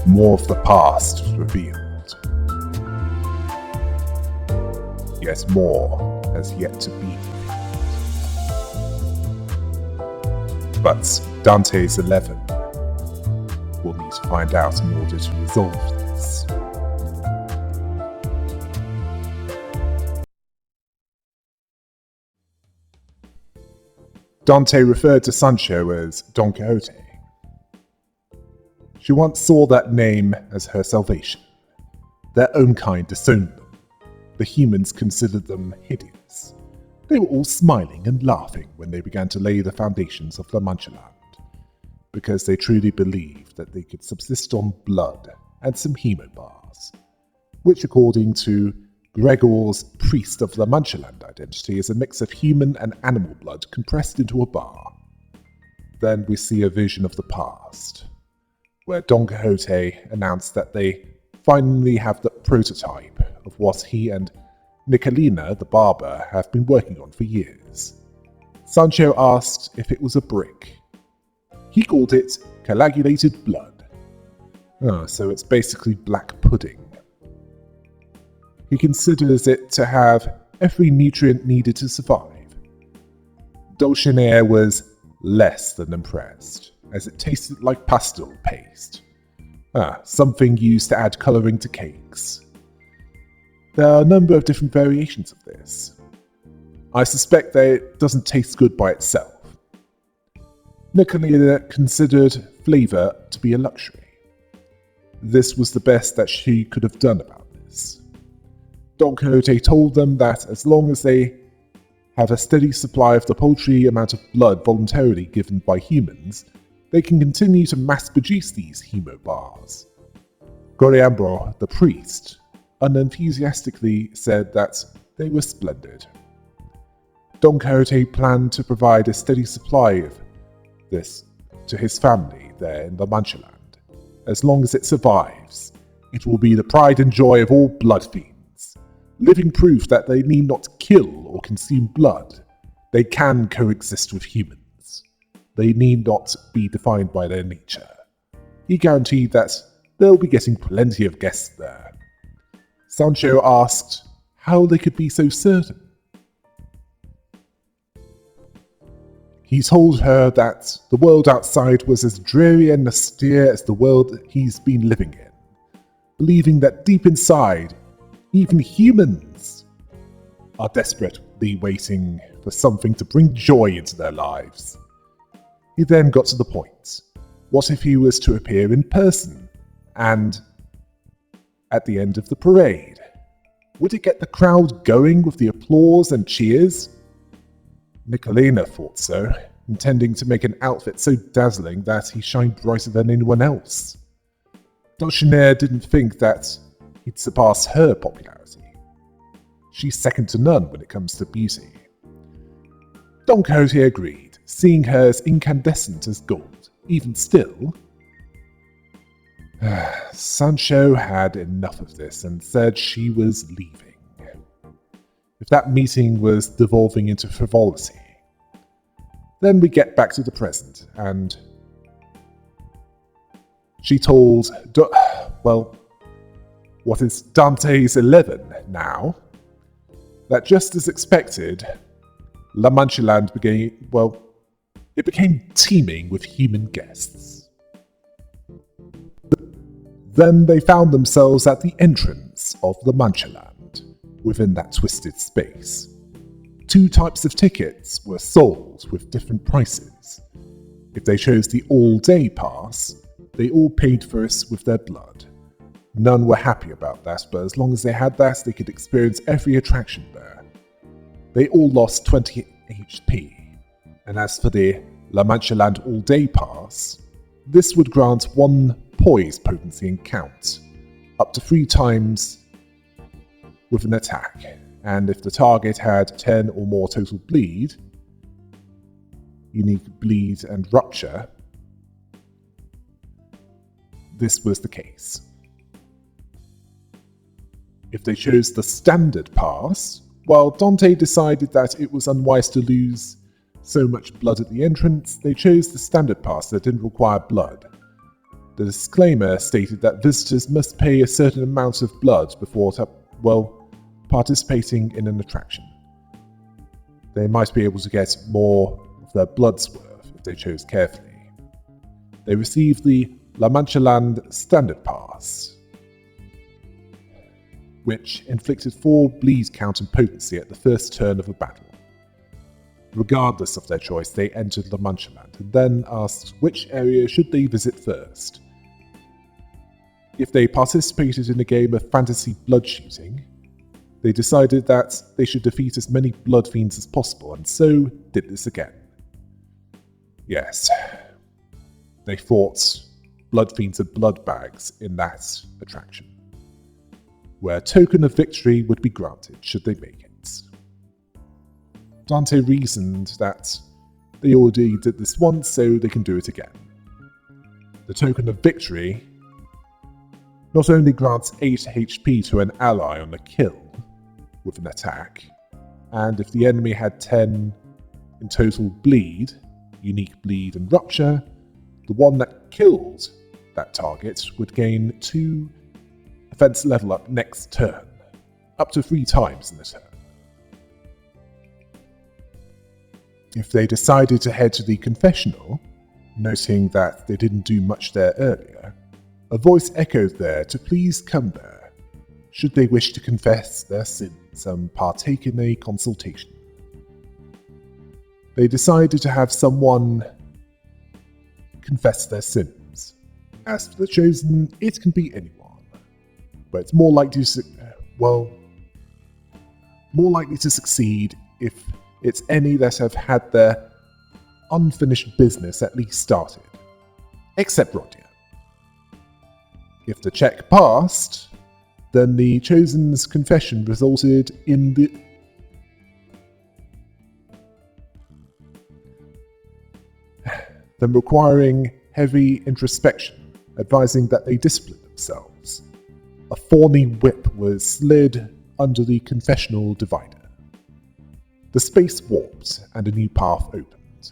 more of the past was revealed. Yet more has yet to be revealed. But Dante's 11 will need to find out in order to resolve this. Dante referred to Sancho as Don Quixote. She once saw that name as her salvation. Their own kind disowned them. The humans considered them hideous. They were all smiling and laughing when they began to lay the foundations of La Mancha Land, because they truly believed that they could subsist on blood and some hemobars, which according to Gregor's priest of La Mancha Land identity is a mix of human and animal blood compressed into a bar. Then we see a vision of the past, where Don Quixote announced that they finally have the prototype of what he and Nicolina, the barber, have been working on for years. Sancho asked if it was a brick. He called it coagulated blood. So it's basically black pudding. He considers it to have every nutrient needed to survive. Dulcinea was less than impressed, as it tasted like pastel paste. Something used to add colouring to cakes. There are a number of different variations of this. I suspect that it doesn't taste good by itself. Nicolina considered flavour to be a luxury. This was the best that she could have done about this. Don Quixote told them that as long as they have a steady supply of the paltry amount of blood voluntarily given by humans, they can continue to mass-produce these hemobars. Coriambro, the priest, unenthusiastically said that they were splendid. Don Quixote planned to provide a steady supply of this to his family there in La Mancha Land. As long as it survives, it will be the pride and joy of all blood fiends, living proof that they need not kill or consume blood. They can coexist with humans. They need not be defined by their nature. He guaranteed that they'll be getting plenty of guests there. Sancho asked how they could be so certain. He told her that the world outside was as dreary and austere as the world he's been living in, believing that deep inside, even humans are desperately waiting for something to bring joy into their lives. He then got to the point. What if he was to appear in person? And at the end of the parade, would it get the crowd going with the applause and cheers? Nicolina thought so, intending to make an outfit so dazzling that he shined brighter than anyone else. Dulcinea didn't think that he'd surpass her popularity. She's second to none when it comes to beauty. Don Quixote agreed, seeing her as incandescent as gold. Even still, Sancho had enough of this and said she was leaving. If that meeting was devolving into frivolity. Then we get back to the present, and she told, what is Dante's 11 now, that just as expected, La Mancha Land became teeming with human guests. Then they found themselves at the entrance of La Mancha Land, within that twisted space. 2 types of tickets were sold with different prices. If they chose the all-day pass, they all paid for it with their blood. None were happy about that, but as long as they had that, they could experience every attraction there. They all lost 20 HP. And as for the La Mancha Land all-day pass, this would grant 1 poise potency and count, up to 3 times with an attack, and if the target had 10 or more total bleed, unique bleed and rupture, this was the case. If they chose the standard pass, while Dante decided that it was unwise to lose so much blood at the entrance, they chose the standard pass that didn't require blood. The disclaimer stated that visitors must pay a certain amount of blood before, participating in an attraction. They might be able to get more of their blood's worth if they chose carefully. They received the La Mancha Land Standard Pass, which inflicted 4 bleed count and potency at the first turn of a battle. Regardless of their choice, they entered La Mancha Land and then asked which area should they visit first. If they participated in a game of fantasy blood shooting, they decided that they should defeat as many blood fiends as possible, and so did this again. Yes, they fought blood fiends and blood bags in that attraction, where a token of victory would be granted should they make it. Dante reasoned that they already did this once, so they can do it again. The token of victory not only grants 8 HP to an ally on a kill with an attack, and if the enemy had 10 in total bleed, unique bleed and rupture, the one that killed that target would gain 2 offense level up next turn, up to 3 times in a turn. If they decided to head to the confessional, noting that they didn't do much there earlier, a voice echoed there to please come there, should they wish to confess their sins and partake in a consultation. They decided to have someone confess their sins. As for the chosen, it can be anyone, but it's more likely to succeed if it's any that have had their unfinished business at least started, except Rodia. If the check passed, then the chosen's confession resulted in them requiring heavy introspection, advising that they discipline themselves. A thorny whip was slid under the confessional divider. The space warped and a new path opened.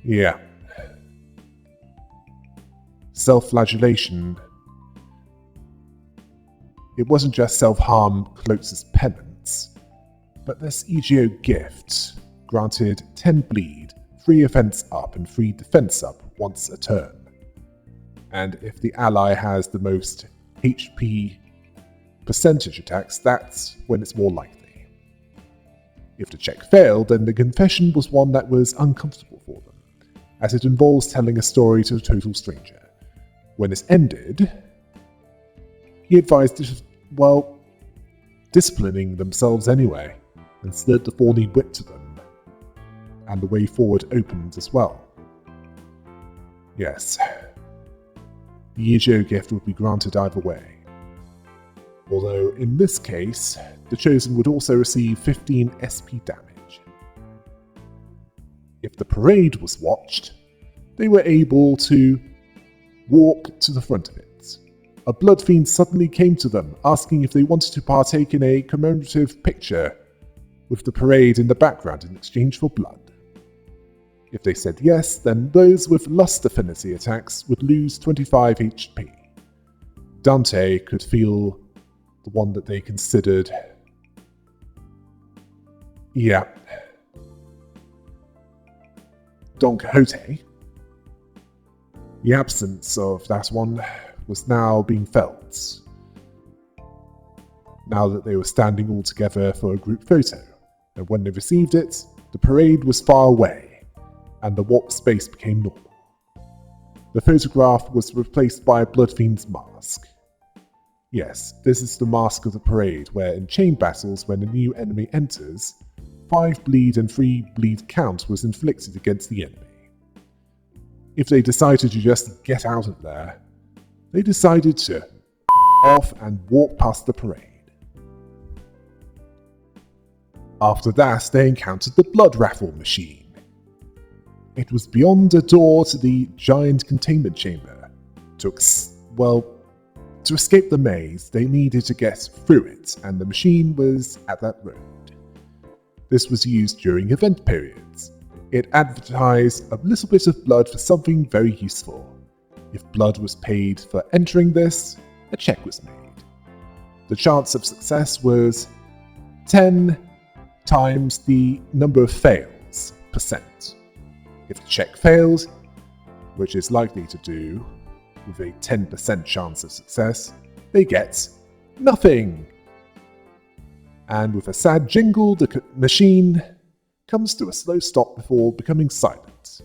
Yeah. Self-flagellation. It wasn't just self-harm cloaked as penance, but this EGO gift granted 10 bleed, 3 offense up and 3 defense up once a turn. And if the ally has the most HP percentage attacks, that's when it's more likely. If the check failed, then the confession was one that was uncomfortable for them, as it involves telling a story to a total stranger. When it ended, he advised disciplining themselves anyway, and slid the thorny whip to them, and the way forward opened as well. Yes, the EGO gift would be granted either way. Although in this case, the chosen would also receive 15 SP damage. If the parade was watched, they were able to walk to the front of it. A blood fiend suddenly came to them, asking if they wanted to partake in a commemorative picture with the parade in the background in exchange for blood. If they said yes, then those with lust affinity attacks would lose 25 HP. Dante could feel the one that they considered. Yeah. Don Quixote. The absence of that one was now being felt, now that they were standing all together for a group photo, and when they received it, the parade was far away, and the warp space became normal. The photograph was replaced by a Blood Fiend's mask. Yes, this is the mask of the parade, where in chain battles, when a new enemy enters, 5 bleed and 3 bleed count was inflicted against the enemy. If they decided to just get out of there, they decided to off and walk past the parade. After that, they encountered the blood raffle machine. It was beyond a door to the giant containment chamber. To escape the maze, they needed to get through it, and the machine was at that road. This was used during event periods. It advertised a little bit of blood for something very useful. If blood was paid for entering this, a check was made. The chance of success was 10 times the number of fails %. If the check fails, which is likely to do with a 10% chance of success, they get nothing. And with a sad jingle, the machine comes to a slow stop before becoming silent.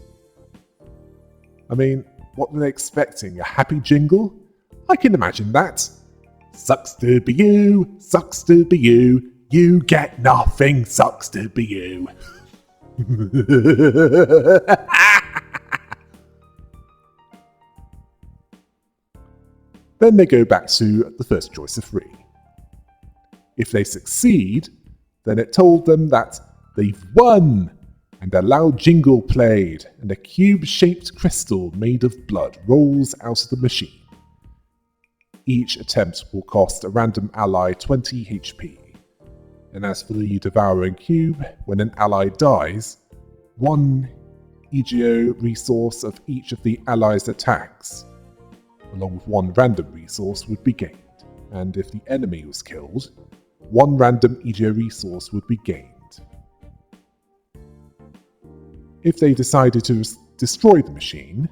I mean, what were they expecting? A happy jingle? I can imagine that. Sucks to be you, sucks to be you, you get nothing, sucks to be you. Then they go back to the first choice of 3. If they succeed, then it told them that they've won, and a loud jingle played, and a cube-shaped crystal made of blood rolls out of the machine. Each attempt will cost a random ally 20 HP. And as for the devouring cube, when an ally dies, 1 EGO resource of each of the allies' attacks, along with 1 random resource, would be gained. And if the enemy was killed, 1 random EGO resource would be gained. If they decided to destroy the machine,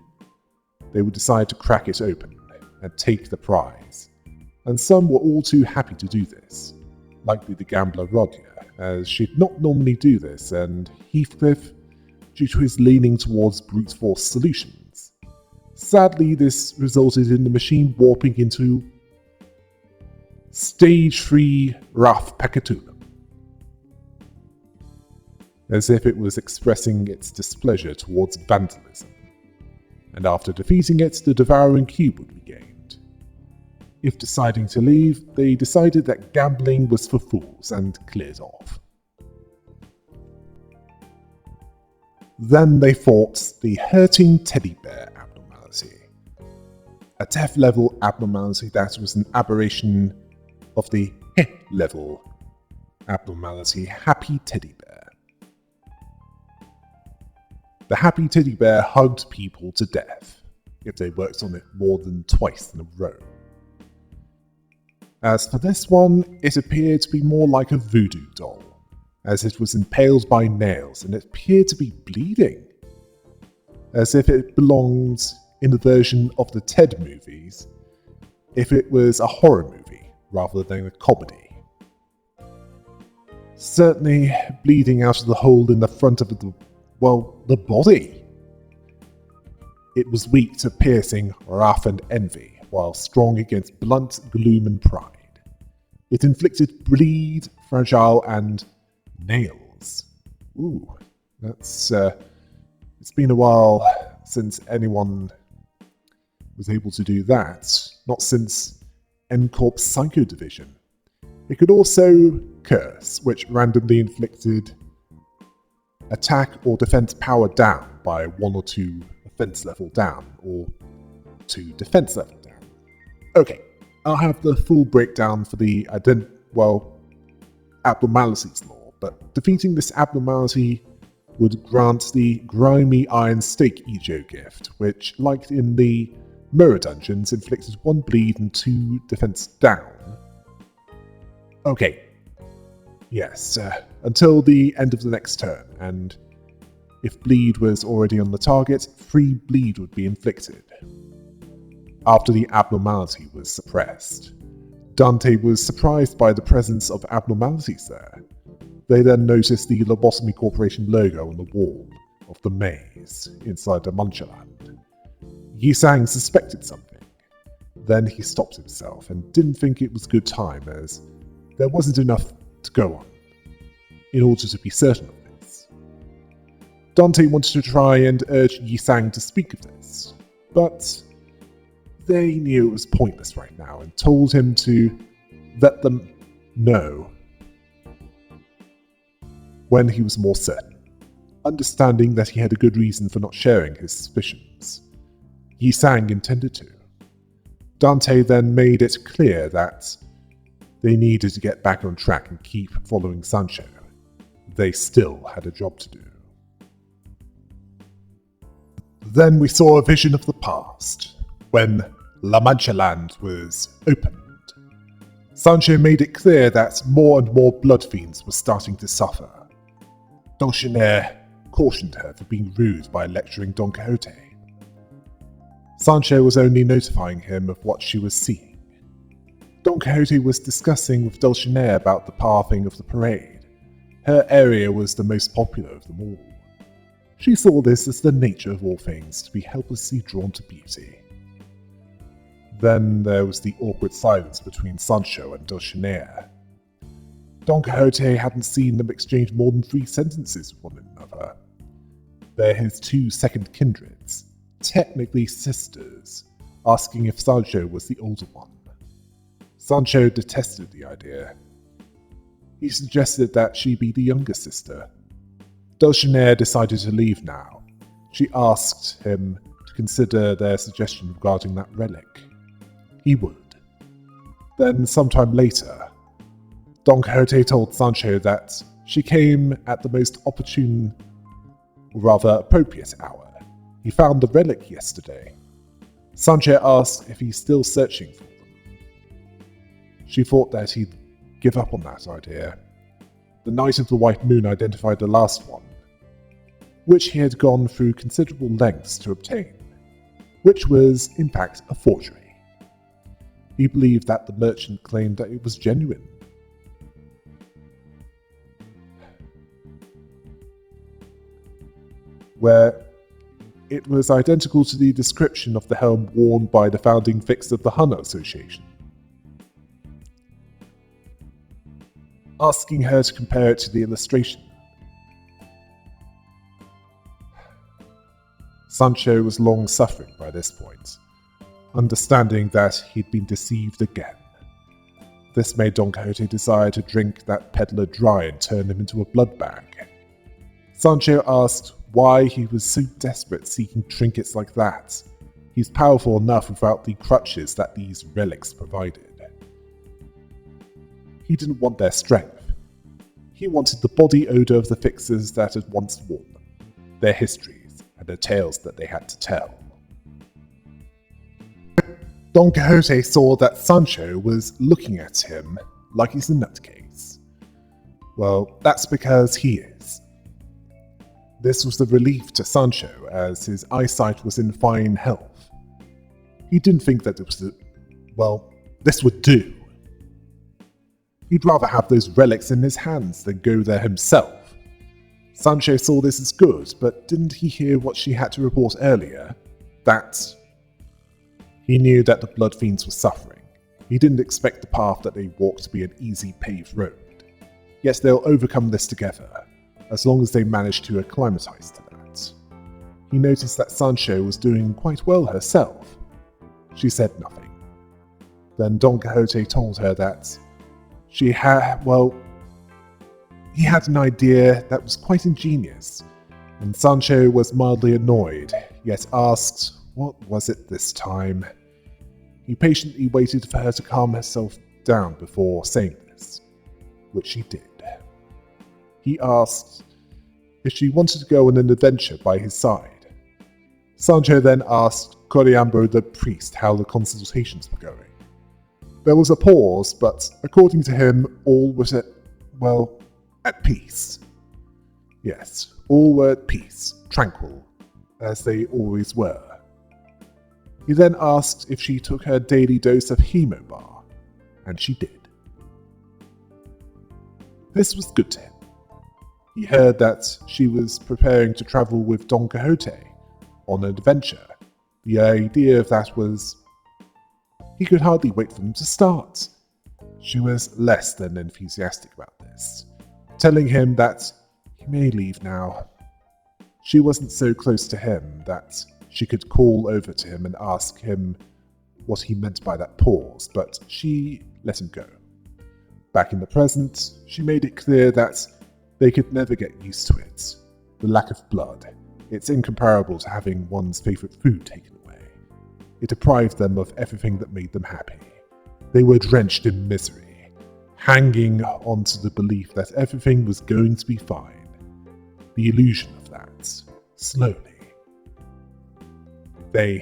they would decide to crack it open and take the prize. And some were all too happy to do this, likely the gambler Rodia, as she'd not normally do this, and Heathcliff, due to his leaning towards brute force solutions. Sadly, this resulted in the machine warping into Stage 3 Wrath Pacatulum, as if it was expressing its displeasure towards vandalism. And after defeating it, the devouring cube would be gained. If deciding to leave, they decided that gambling was for fools and cleared off. Then they fought the hurting teddy bear abnormality, a death level abnormality that was an aberration of the level abnormality Happy Teddy Bear. The Happy Teddy Bear hugged people to death if they worked on it more than twice in a row. As for this one, it appeared to be more like a voodoo doll, as it was impaled by nails and it appeared to be bleeding, as if it belonged in the version of the Ted movies if it was a horror movie rather than a comedy. Certainly bleeding out of the hole in the front of the body. It was weak to piercing wrath and envy, while strong against blunt gloom and pride. It inflicted bleed, fragile, and nails. Ooh, that's it's been a while since anyone was able to do that. Not since N-Corp's Psycho Division. It could also curse, which randomly inflicted attack or defense power down by 1 or 2 offense level down, or 2 defense level down. Okay, I'll have the full breakdown for the abnormalities law, but defeating this abnormality would grant the Grimy Iron Stake Ego gift, which, like in the Mirror Dungeons, inflicted 1 bleed and 2 defense down. Okay, yes, until the end of the next turn, and if bleed was already on the target, 3 bleed would be inflicted. After the abnormality was suppressed, Dante was surprised by the presence of abnormalities there. They then noticed the Lobotomy Corporation logo on the wall of the maze inside the Muncherland. Yisang suspected something. Then he stopped himself and didn't think it was a good time, as there wasn't enough to go on in order to be certain of this. Dante wanted to try and urge Yisang to speak of this, but they knew it was pointless right now and told him to let them know when he was more certain, understanding that he had a good reason for not sharing his suspicions. Yisang intended to. Dante then made it clear that they needed to get back on track and keep following Sancho. They still had a job to do. Then we saw a vision of the past, when La Mancha land was opened. Sancho made it clear that more and more blood fiends were starting to suffer. Dulcinea cautioned her for being rude by lecturing Don Quixote. Sancho was only notifying him of what she was seeing. Don Quixote was discussing with Dulcinea about the pathing of the parade. Her area was the most popular of them all. She saw this as the nature of all things, to be helplessly drawn to beauty. Then there was the awkward silence between Sancho and Dulcinea. Don Quixote hadn't seen them exchange more than 3 sentences with one another. They're his 2 second kindreds, technically sisters, asking if Sancho was the older one. Sancho detested the idea. He suggested that she be the younger sister. Dulcinea decided to leave now. She asked him to consider their suggestion regarding that relic. He would. Then, sometime later, Don Quixote told Sancho that she came at the most opportune, or rather appropriate hour. He found the relic yesterday. Sancho asked if he's still searching for them. She thought that he'd give up on that idea. The Knight of the White Moon identified the last one, which he had gone through considerable lengths to obtain, which was, in fact, a forgery. He believed that the merchant claimed that it was genuine. Where it was identical to the description of the helm worn by the founding fixer of the Hunter Association. Asking her to compare it to the illustration. Sancho was long suffering by this point, understanding that he'd been deceived again. This made Don Quixote desire to drink that peddler dry and turn him into a blood bag. Sancho asked why he was so desperate seeking trinkets like that. He's powerful enough without the crutches that these relics provided. He didn't want their strength. He wanted the body odor of the fixers that had once worn them, their histories, and the tales that they had to tell. Don Quixote saw that Sancho was looking at him like he's a nutcase. Well, that's because he is. This was a relief to Sancho, as his eyesight was in fine health. He didn't think that this would do. He'd rather have those relics in his hands than go there himself. Sancho saw this as good, but didn't he hear what she had to report earlier? That he knew that the blood fiends were suffering. He didn't expect the path that they walked to be an easy paved road. Yet they'll overcome this together, as long as they manage to acclimatize to that. He noticed that Sancho was doing quite well herself. She said nothing. Then Don Quixote told her that he had an idea that was quite ingenious, and Sancho was mildly annoyed, yet asked, what was it this time? He patiently waited for her to calm herself down before saying this, which she did. He asked if she wanted to go on an adventure by his side. Sancho then asked Coriambo the priest how the consultations were going. There was a pause, but according to him, all was at peace. Yes, all were at peace, tranquil, as they always were. He then asked if she took her daily dose of Hemobar, and she did. This was good to him. He heard that she was preparing to travel with Don Quixote on an adventure. The idea of that was he could hardly wait for them to start. She was less than enthusiastic about this, telling him that he may leave now. She wasn't so close to him that she could call over to him and ask him what he meant by that pause, but she let him go. Back in the present, she made it clear that they could never get used to it. The lack of blood. It's incomparable to having one's favourite food taken away. It deprived them of everything that made them happy. They were drenched in misery, hanging on to the belief that everything was going to be fine. The illusion of that, slowly. They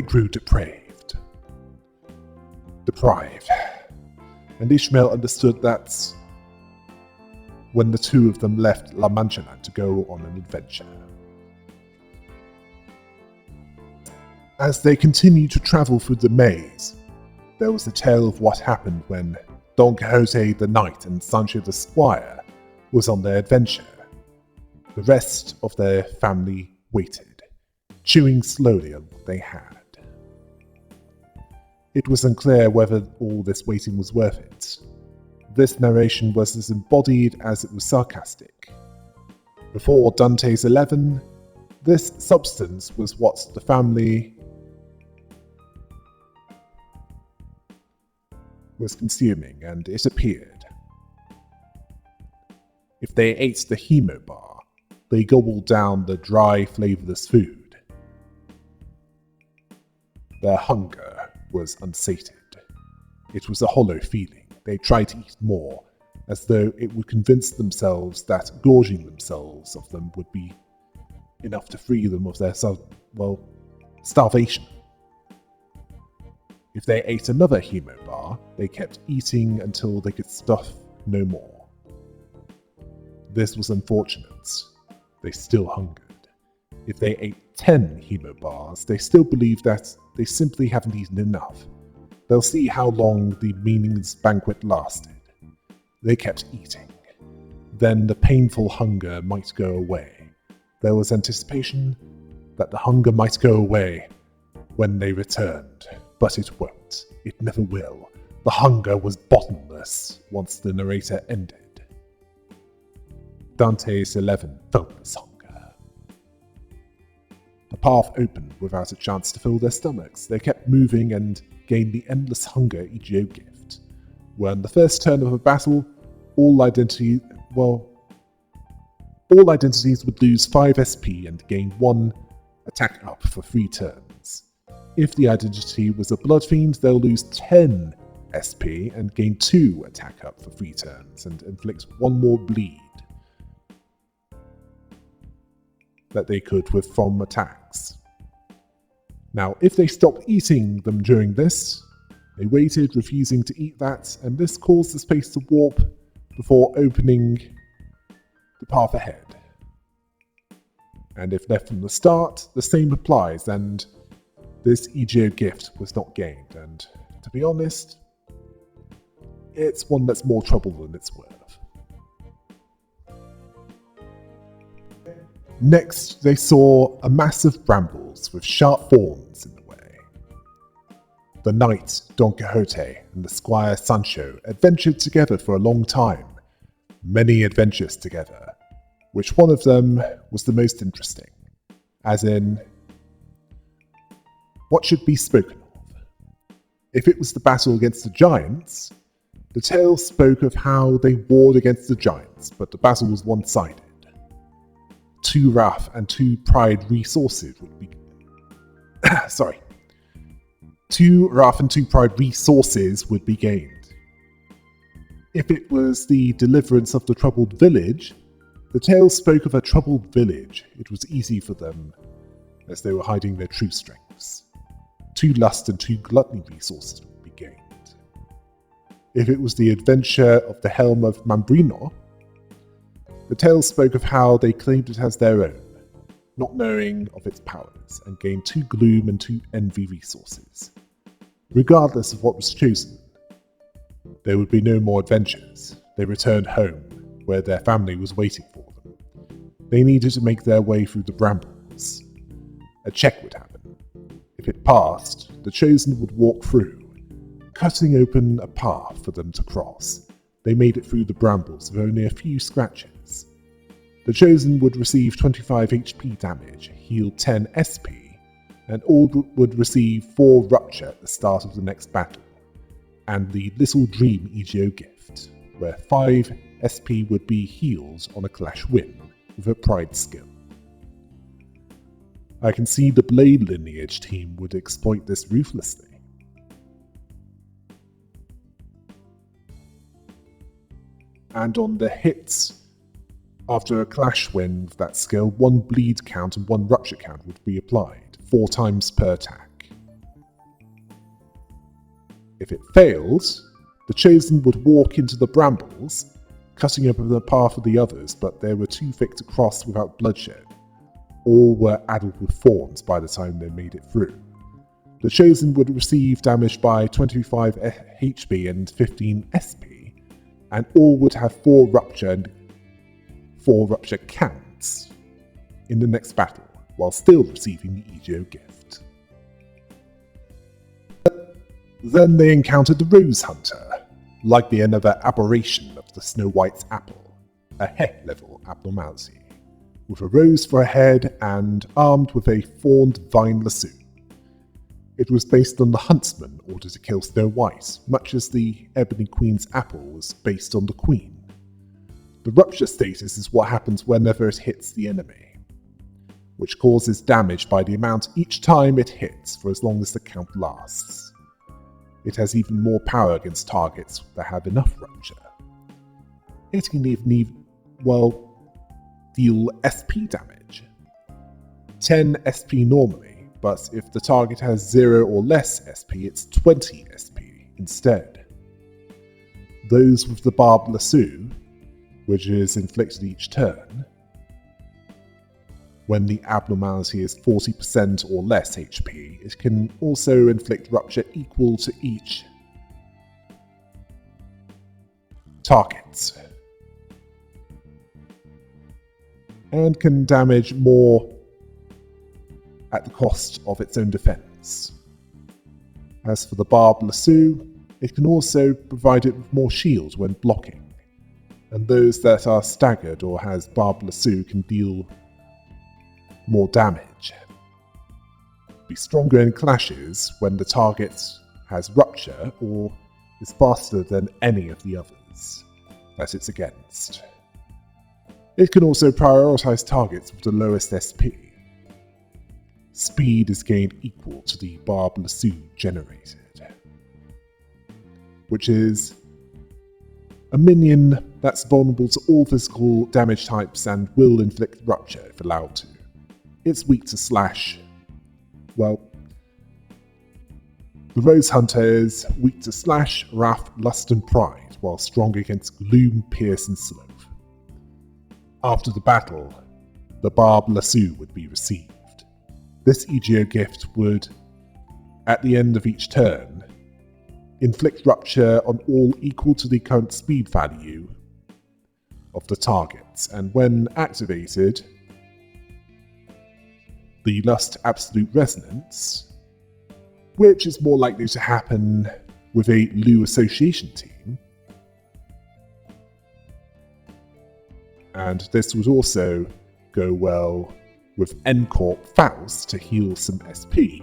grew deprived. And Ishmael understood that when the two of them left La Mancha Land to go on an adventure. As they continued to travel through the maze, there was a tale of what happened when Don Quixote the Knight and Sancho the Squire was on their adventure. The rest of their family waited, chewing slowly on what they had. It was unclear whether all this waiting was worth it. This narration was as embodied as it was sarcastic. Before Dante's 11, this substance was what the family was consuming, and it appeared. If they ate the Hemo bar, they gobbled down the dry, flavourless food. Their hunger was unsated. It was a hollow feeling. They tried to eat more, as though it would convince themselves that gorging themselves of them would be enough to free them of their, starvation. If they ate another Hemo bar, they kept eating until they could stuff no more. This was unfortunate. They still hungered. If they ate 10 Hemo bars, they still believe that they simply haven't eaten enough. They'll see how long the meaningless banquet lasted. They kept eating. Then the painful hunger might go away. There was anticipation that the hunger might go away when they returned, but it won't. It never will. The hunger was bottomless once the narrator ended. Dante's 11 felt this hunger. The path opened without a chance to fill their stomachs. They kept moving and gained the endless hunger Egeo gift. When the first turn of a battle, all identities would lose 5 SP and gain 1 attack up for 3 turns. If the identity was a blood fiend, they'll lose 10 SP and gain 2 attack up for 3 turns and inflict 1 more bleed that they could from attacks. Now, if they stopped eating them during this, they waited, refusing to eat that, and this caused the space to warp before opening the path ahead. And if left from the start, the same applies, and this Egeo gift was not gained, and to be honest, it's one that's more trouble than it's worth. Next, they saw a mass of brambles with sharp thorns in the way. The knight Don Quixote and the squire Sancho adventured together for a long time, many adventures together. Which one of them was the most interesting? As in, what should be spoken of? If it was the battle against the giants, the tale spoke of how they warred against the giants, but the battle was one-sided. 2 wrath and 2 pride resources would be 2 wrath and 2 pride resources would be gained. If it was the deliverance of the troubled village, the tale spoke of a troubled village. It was easy for them, as they were hiding their true strengths. 2 lust and 2 gluttony resources would be gained. If it was the adventure of the helm of Mambrino, the tale spoke of how they claimed it as their own, not knowing of its powers, and gained 2 gloom and 2 envy resources. Regardless of what was chosen, there would be no more adventures. They returned home, where their family was waiting for them. They needed to make their way through the brambles. A check would happen. If it passed, the chosen would walk through, cutting open a path for them to cross. They made it through the brambles with only a few scratches. The chosen would receive 25 HP damage, heal 10 SP, and all would receive 4 rupture at the start of the next battle, and the Little Dream Egeo gift, where 5 SP would be healed on a clash win with a pride skill. I can see the Blade Lineage team would exploit this ruthlessly. And on the hits, After a clash win with that skill, 1 bleed count and 1 rupture count would be applied, 4 times per attack. If it failed, the Chosen would walk into the brambles, cutting up the path of the others, but they were too thick to cross without bloodshed. All were addled with thorns by the time they made it through. The Chosen would receive damage by 25 HP and 15 SP, and all would have 4 rupture and 4 rupture counts in the next battle, while still receiving the EGO gift. Then they encountered the Rose Hunter, likely another aberration of the Snow White's apple, a head-level abnormality, with a rose for a head and armed with a thorned vine lasso. It was based on the Huntsman ordered to kill Snow White, much as the Ebony Queen's apple was based on the Queen. The rupture status is what happens whenever it hits the enemy, which causes damage by the amount each time it hits for as long as the count lasts. It has even more power against targets that have enough rupture. It can even deal SP damage. 10 SP normally, but if the target has 0 or less SP, it's 20 SP instead. Those with the barbed lasso, which is inflicted each turn, when the abnormality is 40% or less HP, it can also inflict rupture equal to each target, and can damage more at the cost of its own defense. As for the barbed lasso, it can also provide it with more shield when blocking, and those that are staggered or has barbed lasso can deal more damage. Be stronger in clashes when the target has rupture or is faster than any of the others that it's against. It can also prioritize targets with the lowest SP. Speed is gained equal to the barbed lasso generated, which is a minion that's vulnerable to all physical damage types and will inflict rupture if allowed to. It's weak to slash. Well, the Rose Hunter is weak to slash, wrath, lust and pride, while strong against gloom, pierce and sloth. After the battle, the barbed lasso would be received. This EGO gift would, at the end of each turn, inflict rupture on all equal to the current speed value of the targets, and when activated, the Lust Absolute Resonance, which is more likely to happen with a Lu Association team, and this would also go well with N-Corp Faust to heal some SP.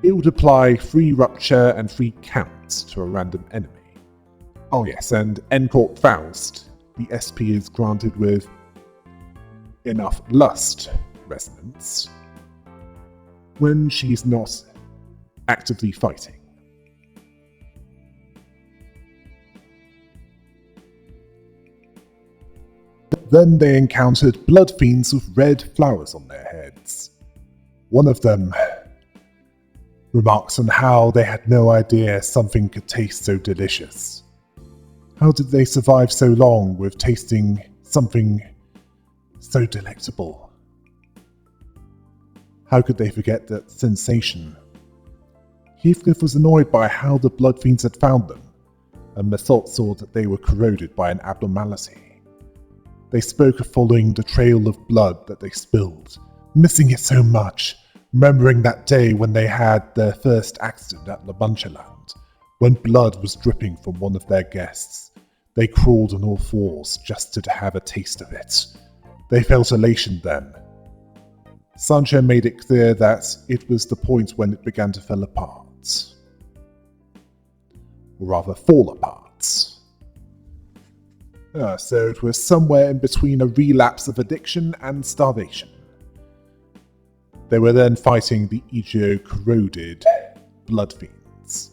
It would apply 3 rupture and 3 counts to a random enemy. Oh yes, and N-Corp Faust, the SP is granted with enough Lust Resonance when she's not actively fighting. Then they encountered blood fiends with red flowers on their heads. One of them remarks on how they had no idea something could taste so delicious. How did they survive so long with tasting something so delectable? How could they forget that sensation? Heathcliff was annoyed by how the blood fiends had found them, and Methot saw that they were corroded by an abnormality. They spoke of following the trail of blood that they spilled, missing it so much, remembering that day when they had their first accident at La Bunchaland, when blood was dripping from one of their guests. They crawled on all fours just to have a taste of it. They felt elation then. Sancho made it clear that it was the point when it began to fall apart. Or rather, fall apart. So it was somewhere in between a relapse of addiction and starvation. They were then fighting the EGO corroded blood fiends,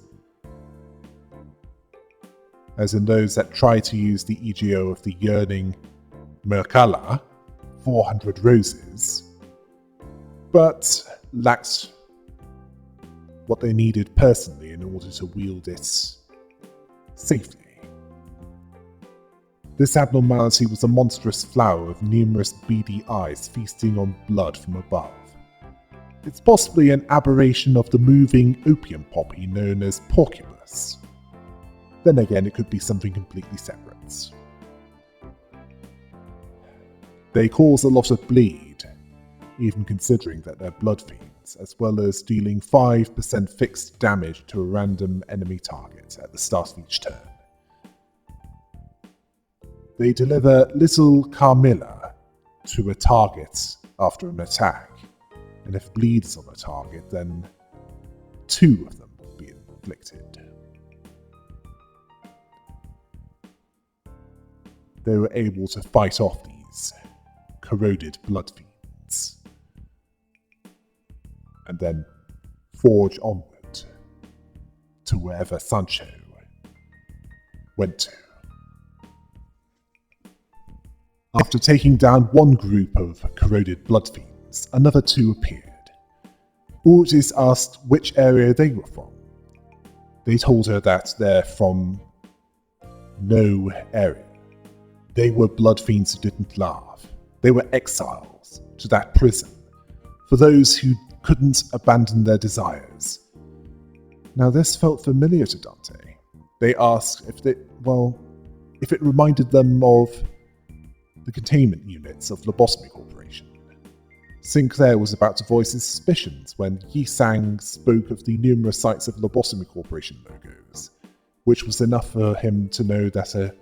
as in those that try to use the EGO of the yearning Merkala, 400 roses, but lacked what they needed personally in order to wield it safely. This abnormality was a monstrous flower with numerous beady eyes feasting on blood from above. It's possibly an aberration of the moving opium poppy known as porculus. Then again, it could be something completely separate. They cause a lot of bleed, even considering that they're blood fiends, as well as dealing 5% fixed damage to a random enemy target at the start of each turn. They deliver little Carmilla to a target after an attack, and if bleed is on a target, then 2 of them will be inflicted. They were able to fight off these corroded blood fiends, and then forge onward to wherever Sancho went to. After taking down one group of corroded blood fiends, another 2 appeared. Ortiz asked which area they were from. They told her that they're from no area. They were blood fiends who didn't laugh. They were exiles to that prison for those who couldn't abandon their desires. Now this felt familiar to Dante. They asked if it reminded them of the containment units of Lobotomy Corporation. Sinclair was about to voice his suspicions when Yisang spoke of the numerous sites of Lobotomy Corporation logos, which was enough for him to know that a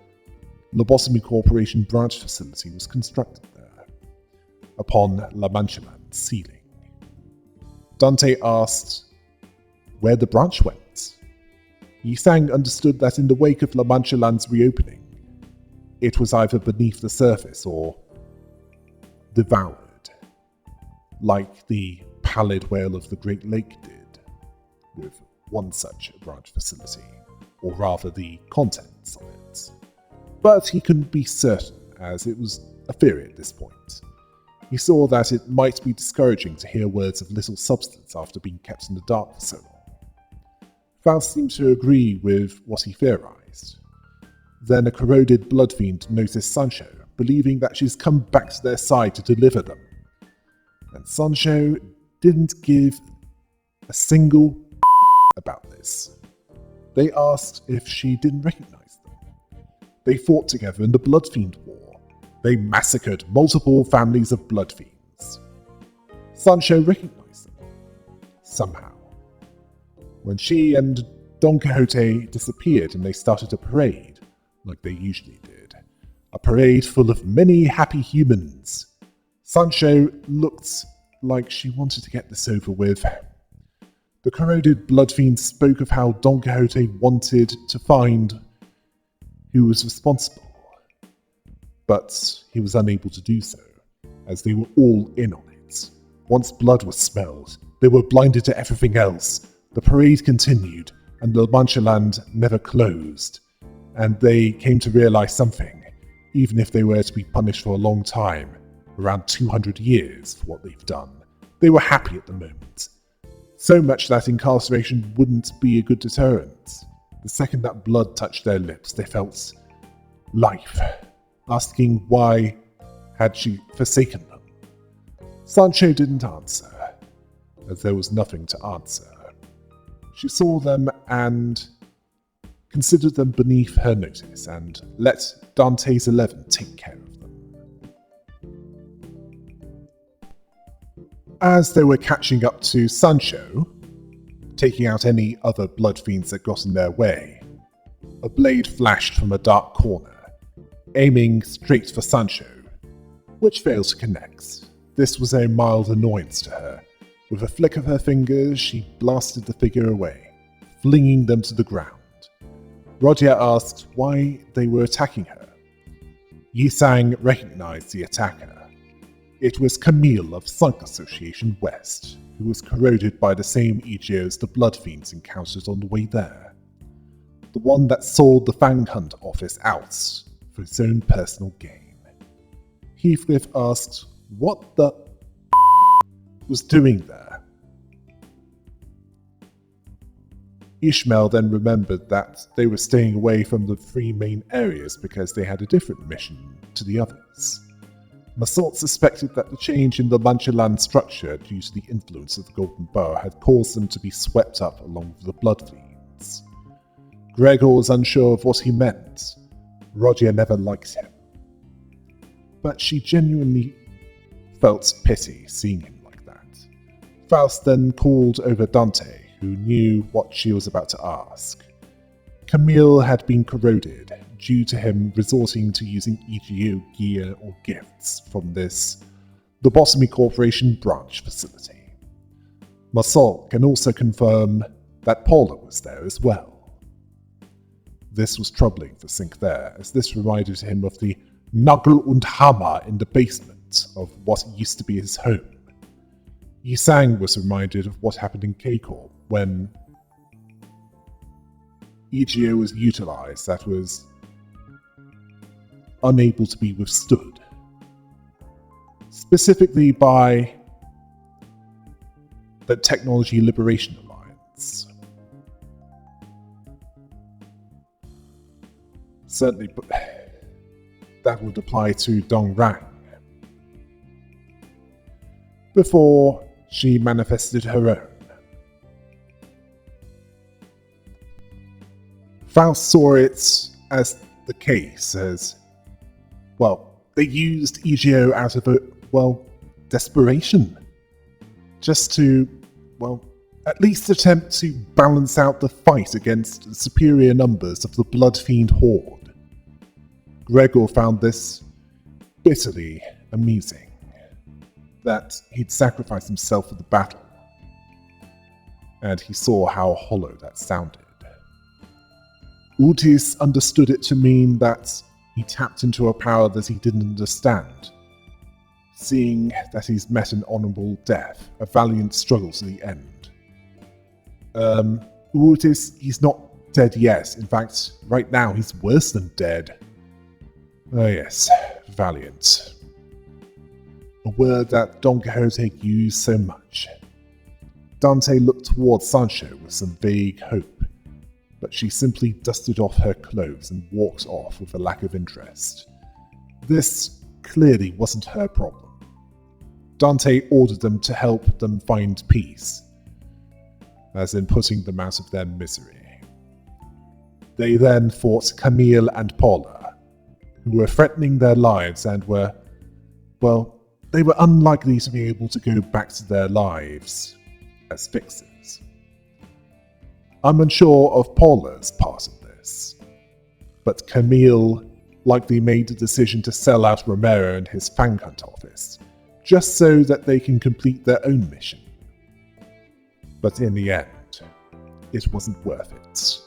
Lobotomy Corporation branch facility was constructed there, upon La Manchaland's ceiling. Dante asked where the branch went. Yisang understood that in the wake of La Manchaland's reopening, it was either beneath the surface or devoured, like the pallid whale of the Great Lake did, with one such branch facility, or rather the contents of it. But he couldn't be certain, as it was a theory at this point. He saw that it might be discouraging to hear words of little substance after being kept in the dark for so long. Faust seemed to agree with what he theorized. Then a corroded blood fiend noticed Sancho, believing that she's come back to their side to deliver them. And Sancho didn't give a single about this. They asked if she didn't recognize them. They fought together in the Blood Fiend War. They massacred multiple families of blood fiends. Sancho recognized them. Somehow. When she and Don Quixote disappeared and they started a parade, like they usually did. A parade full of many happy humans. Sancho looked like she wanted to get this over with. The corroded blood fiend spoke of how Don Quixote wanted to find who was responsible, but he was unable to do so, as they were all in on it. Once blood was smelled, they were blinded to everything else. The parade continued, and La Manchaland never closed. And they came to realize something, even if they were to be punished for a long time, around 200 years for what they've done. They were happy at the moment. So much that incarceration wouldn't be a good deterrent. The second that blood touched their lips, they felt life, asking why had she forsaken them. Sancho didn't answer, as there was nothing to answer. She saw them and considered them beneath her notice and let Dante's 11 take care of them. As they were catching up to Sancho, taking out any other blood fiends that got in their way, a blade flashed from a dark corner, aiming straight for Sancho, which failed to connect. This was a mild annoyance to her. With a flick of her fingers, she blasted the figure away, flinging them to the ground. Rodia asked why they were attacking her. Yisang recognized the attacker. It was Camille of Sunk Association West, who was corroded by the same Egos the blood fiends encountered on the way there. The one that sold the Fang Hunt office out for its own personal gain. Heathcliff asked what the was doing there. Ishmael then remembered that they were staying away from the three main areas because they had a different mission to the others. Massault suspected that the change in the Manchalan structure due to the influence of the Golden Bow had caused them to be swept up along with the blood fiends. Gregor was unsure of what he meant. Roger never liked him. But she genuinely felt pity seeing him like that. Faust then called over Dante, who knew what she was about to ask. Camille had been corroded due to him resorting to using EGO gear or gifts from this Lobotomy Corporation branch facility. Massault can also confirm that Paula was there as well. This was troubling for Sinclair, as this reminded him of the Nagel und Hammer in the basement of what used to be his home. Yisang was reminded of what happened in K-Corp when EGO was utilized that was unable to be withstood, specifically by the Technology Liberation Alliance. Certainly, that would apply to Dong Rang. Before she manifested her own. Faust saw it as the case as, well, they used EGO out of desperation. Just to, at least attempt to balance out the fight against the superior numbers of the Blood Fiend Horde. Gregor found this bitterly amusing, that he'd sacrificed himself for the battle, and he saw how hollow that sounded. Utis understood it to mean that he tapped into a power that he didn't understand, seeing that he's met an honourable death, a valiant struggle to the end. Utis, he's not dead yet. In fact, right now he's worse than dead. Oh yes, valiant. A word that Don Quixote used so much. Dante looked towards Sancho with some vague hope, but she simply dusted off her clothes and walked off with a lack of interest. This clearly wasn't her problem. Dante ordered them to help them find peace, as in putting them out of their misery. They then fought Camille and Paula, who were threatening their lives and were, they were unlikely to be able to go back to their lives as fixers. I'm unsure of Paula's part of this, but Camille likely made the decision to sell out Romero and his Fang Hunt office, just so that they can complete their own mission. But in the end, it wasn't worth it.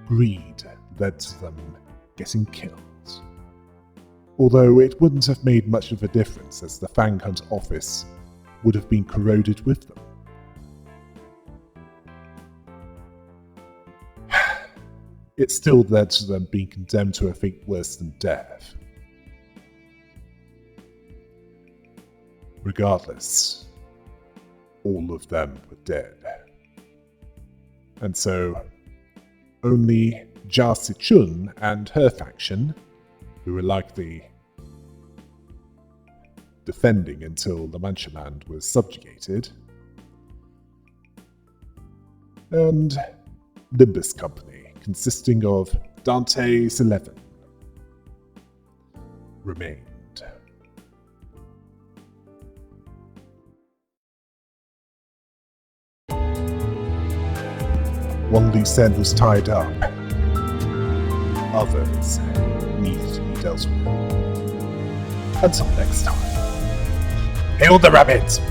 Greed led to them getting killed. Although it wouldn't have made much of a difference, as the Fang Hunt office would have been corroded with them. It still led to them being condemned to a fate worse than death. Regardless, all of them were dead. And so, only Jia Sichun and her faction, who were likely defending until the Manchaland was subjugated, and Limbus Company, consisting of Dante's 11, remained. One loose end was tied up. Others needed to be dealt with. Until next time. Hail the rabbit!